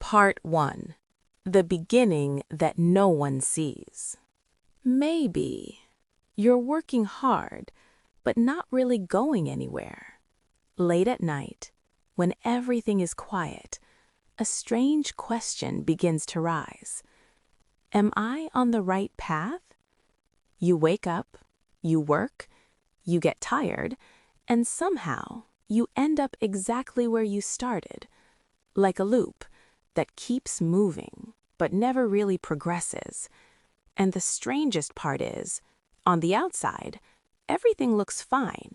Part 1. The beginning that no one sees. Maybe you're working hard, but not really going anywhere. Late at night, when everything is quiet, a strange question begins to rise. Am I on the right path? You wake up, you work, you get tired, and somehow you end up exactly where you started, like a loop that keeps moving but never really progresses. And the strangest part is, on the outside, everything looks fine.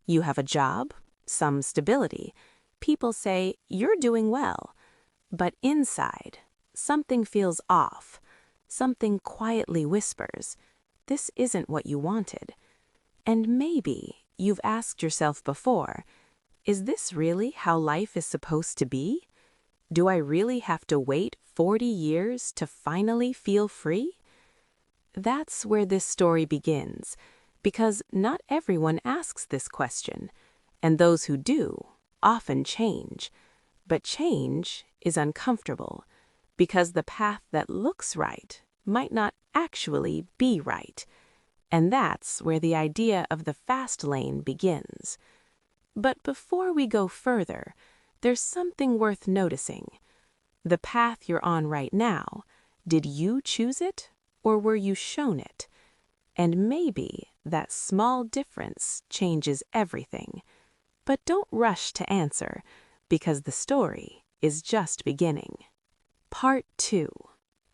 You have a job, some stability. People say you're doing well. But inside, something feels off. Something quietly whispers, this isn't what you wanted. And maybe you've asked yourself before, is this really how life is supposed to be? Do I really have to wait 40 years to finally feel free? That's where this story begins, because not everyone asks this question, and those who do often change. But change is uncomfortable, because the path that looks right might not actually be right. And that's where the idea of the fast lane begins. But before we go further, there's something worth noticing. The path you're on right now, did you choose it or were you shown it? And maybe that small difference changes everything. But don't rush to answer, because the story is just beginning. Part 2.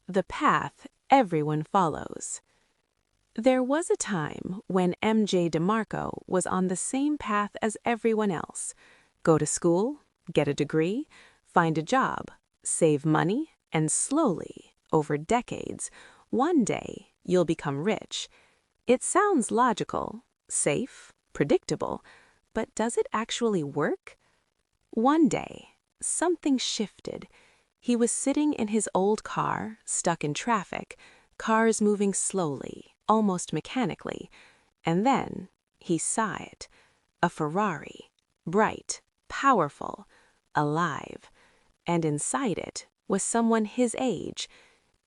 The path everyone follows. There was a time when MJ DeMarco was on the same path as everyone else. Go to school, get a degree, find a job, save money, and slowly, over decades, one day you'll become rich. It sounds logical, safe, predictable, but does it actually work? One day, something shifted. He was sitting in his old car, stuck in traffic, cars moving slowly, almost mechanically, and then he saw it. A Ferrari, bright, powerful, alive. And inside it was someone his age.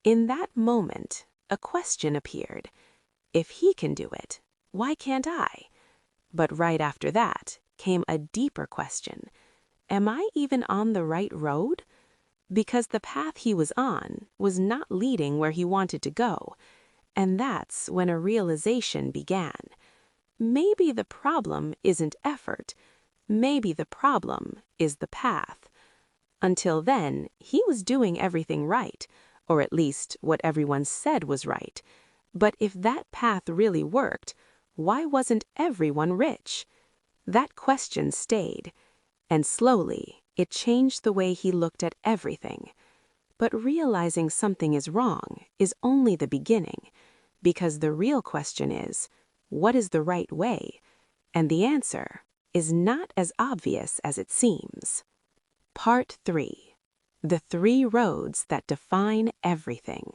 In that moment, a question appeared. If he can do it, why can't I? But right after that came a deeper question. Am I even on the right road? Because the path he was on was not leading where he wanted to go. And that's when a realization began. Maybe the problem isn't effort. Maybe the problem is the path. Until then, he was doing everything right, or at least what everyone said was right. But if that path really worked, why wasn't everyone rich? That question stayed, and slowly it changed the way he looked at everything. But realizing something is wrong is only the beginning, because the real question is, what is the right way? And the answer is not as obvious as it seems. Part 3. The 3 roads that define everything.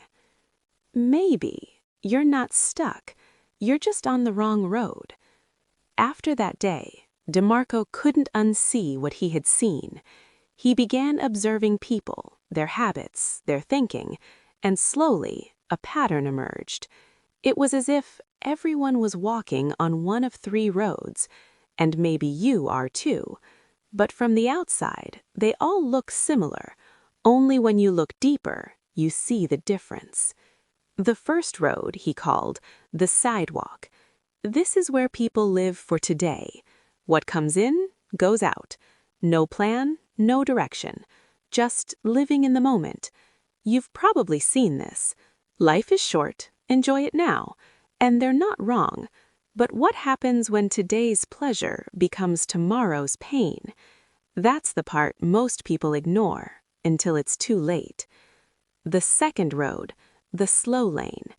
Maybe you're not stuck. You're just on the wrong road. After that day, DeMarco couldn't unsee what he had seen. He began observing people, their habits, their thinking, and slowly a pattern emerged. It was as if everyone was walking on one of 3 roads, and maybe you are too. But from the outside, they all look similar. Only when you look deeper, you see the difference. The first road he called the sidewalk. This is where people live for today. What comes in, goes out. No plan, no direction. Just living in the moment. You've probably seen this. Life is short, enjoy it now. And they're not wrong. But what happens when today's pleasure becomes tomorrow's pain? That's the part most people ignore until it's too late. The second road, the slow lane.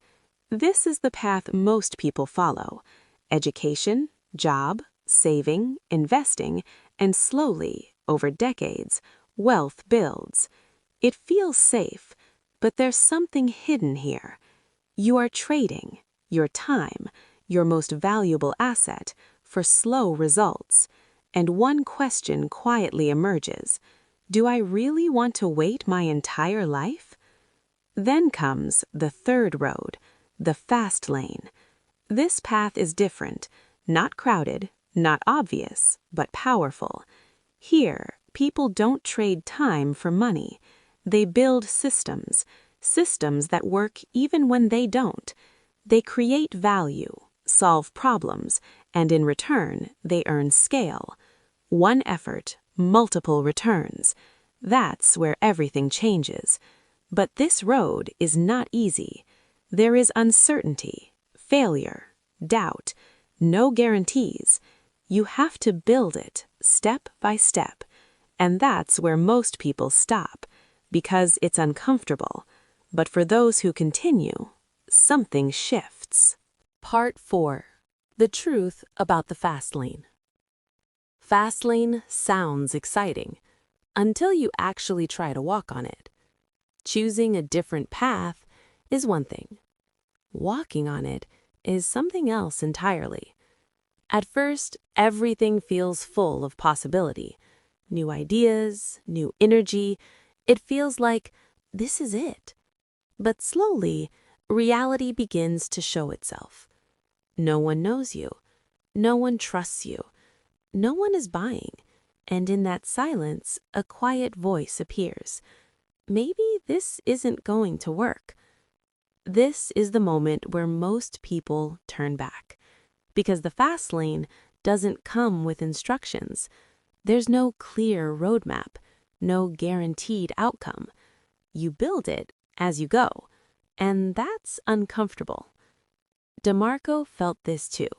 This is the path most people follow. Education, job, saving, investing, and slowly, over decades, wealth builds. It feels safe, but there's something hidden here. You are trading your time, your most valuable asset, for slow results. And one question quietly emerges. Do I really want to wait my entire life? Then comes the third road, the fast lane. This path is different, not crowded, not obvious, but powerful. Here, people don't trade time for money. They build systems, systems that work even when they don't. They create value, solve problems, and in return, they earn scale. One effort, multiple returns. That's where everything changes. But this road is not easy. There is uncertainty, failure, doubt, no guarantees. You have to build it step by step. And that's where most people stop, because it's uncomfortable. But for those who continue, something shifts. Part 4. The truth about the fast lane. Fast lane sounds exciting until you actually try to walk on it. Choosing a different path is one thing. Walking on it is something else entirely. At first, everything feels full of possibility. New ideas, new energy. It feels like this is it. But slowly, reality begins to show itself. No one knows you. No one trusts you. No one is buying. And in that silence, a quiet voice appears. Maybe this isn't going to work. This is the moment where most people turn back. Because the fast lane doesn't come with instructions. There's no clear roadmap, no guaranteed outcome. You build it as you go, and that's uncomfortable. DeMarco felt this too.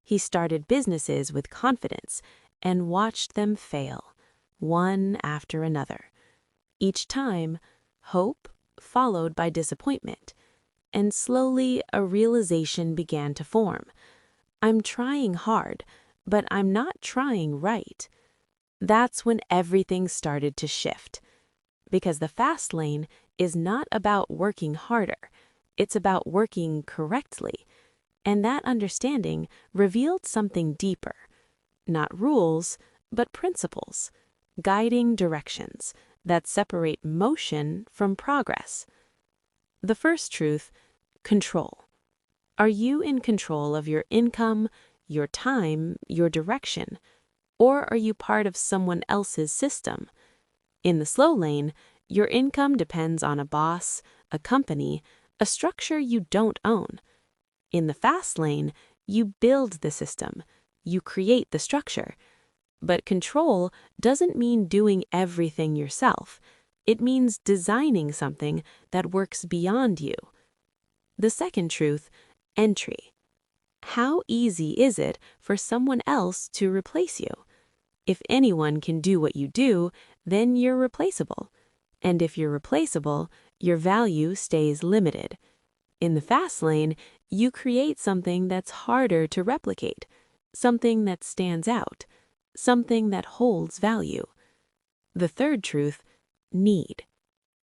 He started businesses with confidence and watched them fail, one after another. Each time, hope followed by disappointment, and slowly a realization began to form. I'm trying hard, but I'm not trying right. That's when everything started to shift. Because the fast lane is not about working harder, it's about working correctly. And that understanding revealed something deeper. Not rules, but principles, guiding directions that separate motion from progress. The first truth, control. Are you in control of your income, your time, your direction? Or are you part of someone else's system? In the slow lane, your income depends on a boss, a company, a structure you don't own. In the fast lane, you build the system, you create the structure. But control doesn't mean doing everything yourself. It means designing something that works beyond you. The second truth, entry. How easy is it for someone else to replace you? If anyone can do what you do, then you're replaceable. And if you're replaceable, your value stays limited. In the fast lane, you create something that's harder to replicate, something that stands out, something that holds value. The third truth, need.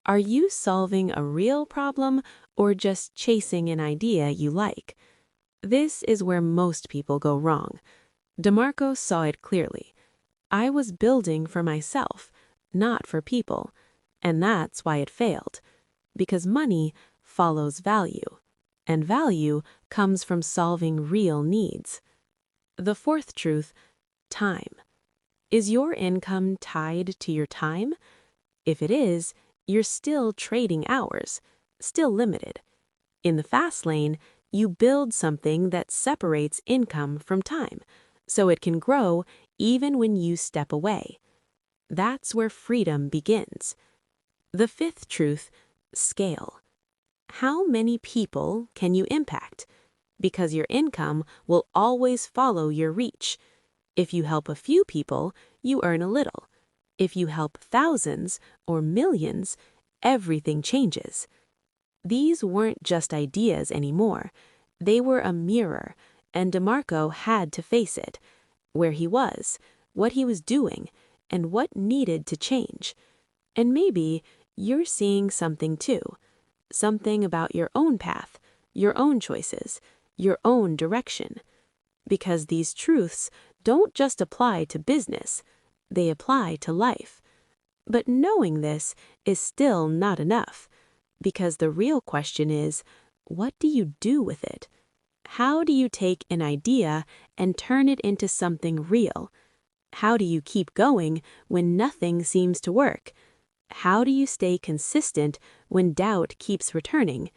Are you solving a real problem or just chasing an idea you like? This is where most people go wrong. DeMarco saw it clearly. I was building for myself, not for people, and that's why it failed. Because money follows value, and value comes from solving real needs. The fourth truth, time. Is your income tied to your time? If it is, you're still trading hours, still limited. In the fast lane, you build something that separates income from time, so it can grow even when you step away. That's where freedom begins. The fifth truth, scale. How many people can you impact? Because your income will always follow your reach. If you help a few people, you earn a little. If you help thousands or millions, everything changes. These weren't just ideas anymore. They were a mirror, and DeMarco had to face it. Where he was, what he was doing, and what needed to change. And maybe you're seeing something too. Something about your own path, your own choices, your own direction. Because these truths don't just apply to business, they apply to life. But knowing this is still not enough, because the real question is, what do you do with it? How do you take an idea and turn it into something real? How do you keep going when nothing seems to work? How do you stay consistent when doubt keeps returning?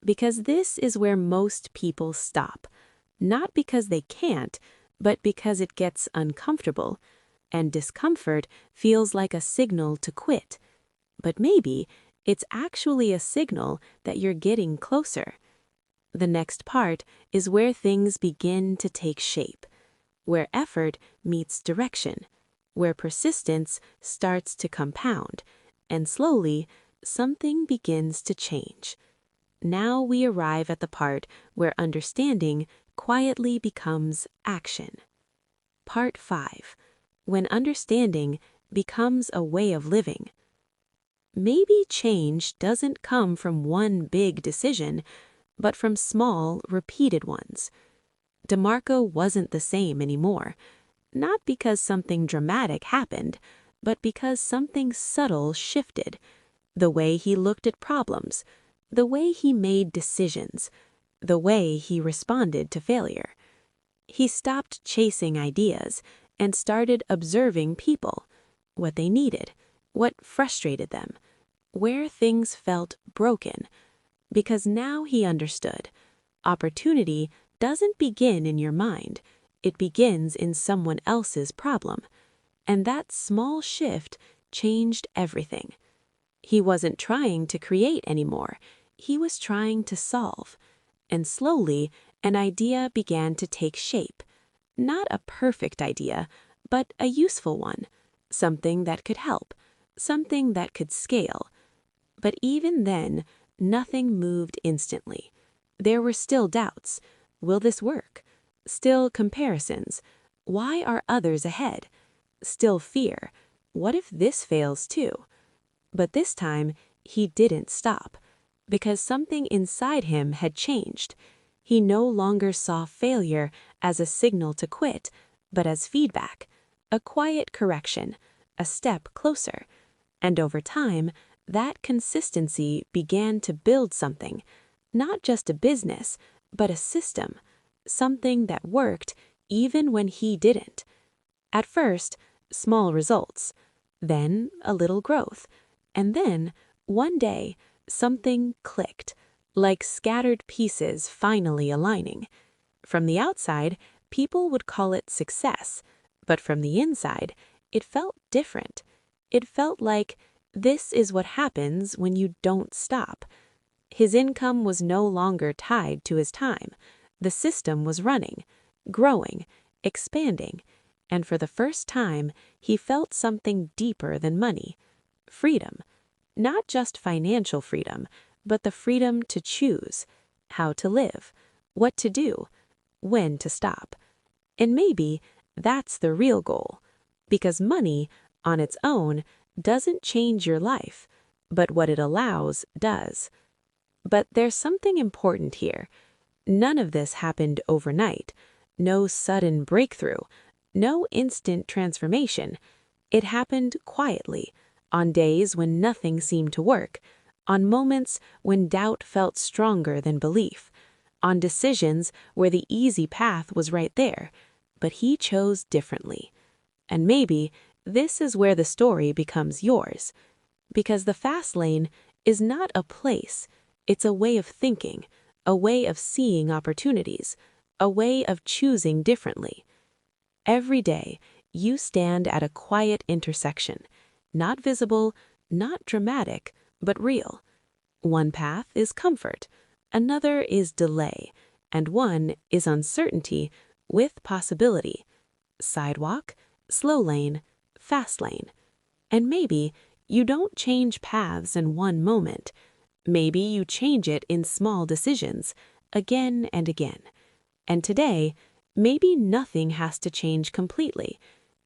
Because this is where most people stop. Not because they can't, but because it gets uncomfortable. And discomfort feels like a signal to quit. But maybe it's actually a signal that you're getting closer. The next part is where things begin to take shape, where effort meets direction, where persistence starts to compound, and slowly something begins to change. Now we arrive at the part where understanding quietly becomes action. Part 5. When understanding becomes a way of living. Maybe change doesn't come from one big decision, but from small, repeated ones. DeMarco wasn't the same anymore, not because something dramatic happened, but because something subtle shifted. The way he looked at problems, the way he made decisions, the way he responded to failure. He stopped chasing ideas and started observing people, what they needed, what frustrated them, where things felt broken. Because now he understood, opportunity doesn't begin in your mind, it begins in someone else's problem. And that small shift changed everything. He wasn't trying to create anymore, he was trying to solve. And slowly, an idea began to take shape. Not a perfect idea, but a useful one. Something that could help, something that could scale. But even then, nothing moved instantly. There were still doubts. Will this work? Still comparisons. Why are others ahead? Still fear. What if this fails too? But this time, he didn't stop, because something inside him had changed. He no longer saw failure as a signal to quit, but as feedback, a quiet correction, a step closer. And over time, that consistency began to build something, not just a business, but a system, something that worked even when he didn't. At first, small results, then a little growth, and then, one day, something clicked, like scattered pieces finally aligning. From the outside, people would call it success, but from the inside, it felt different. It felt like, this is what happens when you don't stop. His income was no longer tied to his time. The system was running, growing, expanding, and for the first time, he felt something deeper than money. Freedom. Not just financial freedom, but the freedom to choose, how to live, what to do, when to stop. And maybe that's the real goal, because money, on its own, doesn't change your life, but what it allows does. But there's something important here. None of this happened overnight. No sudden breakthrough, no instant transformation. It happened quietly, on days when nothing seemed to work, on moments when doubt felt stronger than belief, on decisions where the easy path was right there, but he chose differently. And maybe this is where the story becomes yours, because the fast lane is not a place, it's a way of thinking, a way of seeing opportunities, a way of choosing differently. Every day, you stand at a quiet intersection, not visible, not dramatic, but real. One path is comfort, another is delay, and one is uncertainty with possibility. Sidewalk, slow lane, fast lane. And maybe you don't change paths in one moment. Maybe you change it in small decisions, again and again. And today, maybe nothing has to change completely.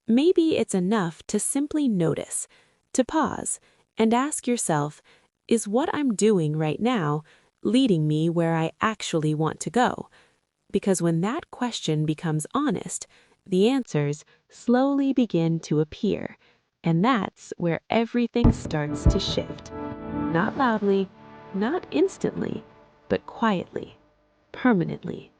Maybe it's enough to simply notice, to pause, and ask yourself, is what I'm doing right now leading me where I actually want to go? Because when that question becomes honest, the answers slowly begin to appear. And that's where everything starts to shift. Not loudly, not instantly, but quietly, permanently.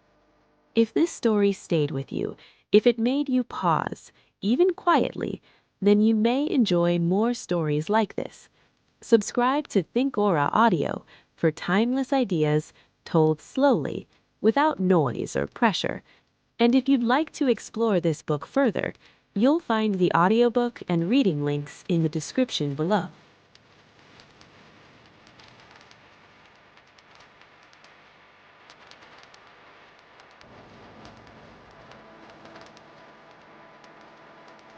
If this story stayed with you, if it made you pause, even quietly, then you may enjoy more stories like this. Subscribe to Thinkora Audio for timeless ideas told slowly, without noise or pressure. And if you'd like to explore this book further, you'll find the audiobook and reading links in the description below.